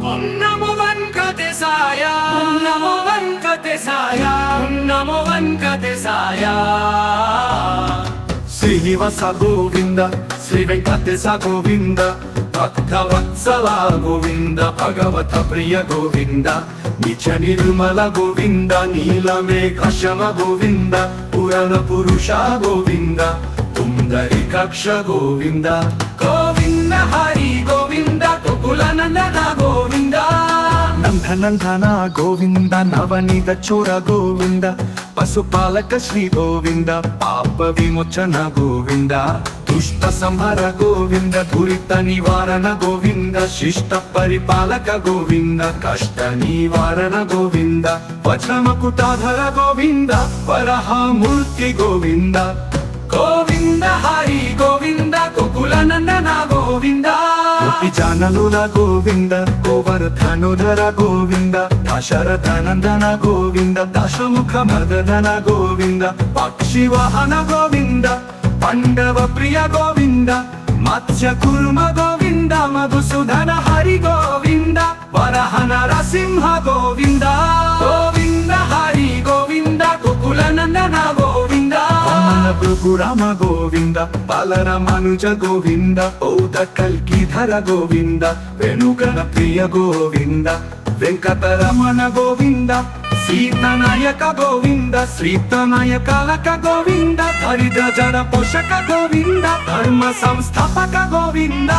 ఓం నమో వెంకటేశాయ ఓం నమో వెంకటేశాయ ఓం నమో వెంకటేశాయ శ్రీనివాస గోవింద శ్రీ వెంకటేశ గోవింద భక్తవత్సల గోవింద భగవత ప్రియ గోవింద నిత్య నిర్మల గోవింద నీలమేఘశమ గోవింద పురాణ పురుష గోవింద పుండరీకాక్ష గోవింద గోవింద హరి గోవింద కుకులానందన గోవింద నందనందన గోవింద నవనీత చోర గోవింద పశుపాలక శ్రీ గోవింద పాప విమోచన గోవింద దుష్ట సంహార గోవింద దురిత నివారణ గోవింద శిష్ట పరిపాలక గోవింద కష్ట నివారణ గోవింద వజ్రమకుటాధర గోవింద వరహమూర్తి గోవింద గోవింద హరి గోవింద కుకులానందన గోవింద జానలుల గోవింద గోవర్ధనుధర గోవింద దశరథనందన గోవింద దశముఖ మర్దన గోవింద పక్షి వాహన గోవింద పండవ ప్రియ గోవింద మత్స్య కుర్మ గోవింద మధుసూదన హరి గోవింద వరహ నరసింహ గోవింద గోవింద హరి గోవింద కుకులానందన గోవింద ప్రభు రామ గోవింద బాలరామానుజ గోవింద ఔద కల్కిధర గోవింద వేణుగణ ప్రియ గోవింద వెంకటరమణ గోవింద సీతనాయక గోవింద శ్రీతనాయకాలక గోవింద దరిద్ర జన పోషక గోవింద ధర్మ సంస్థాపక గోవింద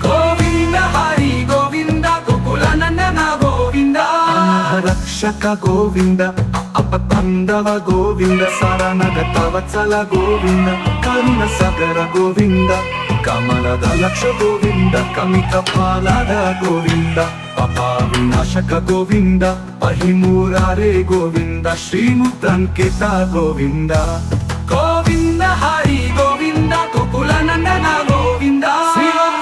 గోవింద హరి గోవింద కుకులానందన గోవింద రక్షక గోవింద అపతండవ గోవింద శరణగత వత్సల గోవింద కరుణ సాగర గోవింద కమలద లక్ష గోవింద కమిత పాలద గోవింద పాప వినాశక గోవింద పహిమూరారే గోవింద శ్రీముద్రంకిత గోవింద గోవింద హరి గోవింద కుకులానందన గోవింద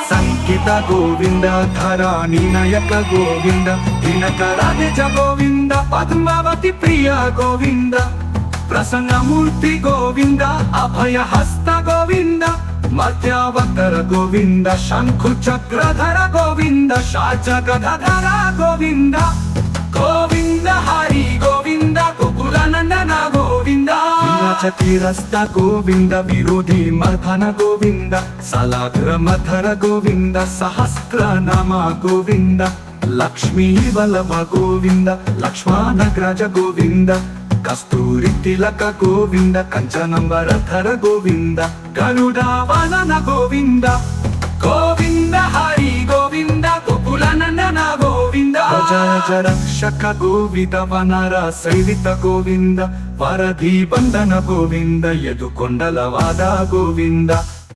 సంకిత గోవింద ధరాణి నాయక గోవింద దినకరాజ గోవింద పద్మావతి ప్రియ గోవింద ప్రసన్నమూర్తి గోవింద అభయ హస్త గోవింద మధ్యావతర గోవింద శంఖు చక్రధర గోవింద షాజగధర గోవింద గోవింద హరి గోవింద కుకులానందన గోవింద చతిరస్త గోవింద విరోధి మథన గోవింద సలాగ్ర మథర గోవింద సహస్ర నమ గోవింద లక్ష్మీ వల్లభ గోవింద లక్ష్మణగ్రజ గోవింద కస్తూరి తిలక గోవింద కంచనంబరధర గోవింద గరుడావనన గోవింద గోవింద హరి గోవింద కుకులానందన గోవింద జయ రక్షక గోవింద వనర సైవిత గోవింద వరధి బంధన గోవింద యదుకొండల వాద గోవింద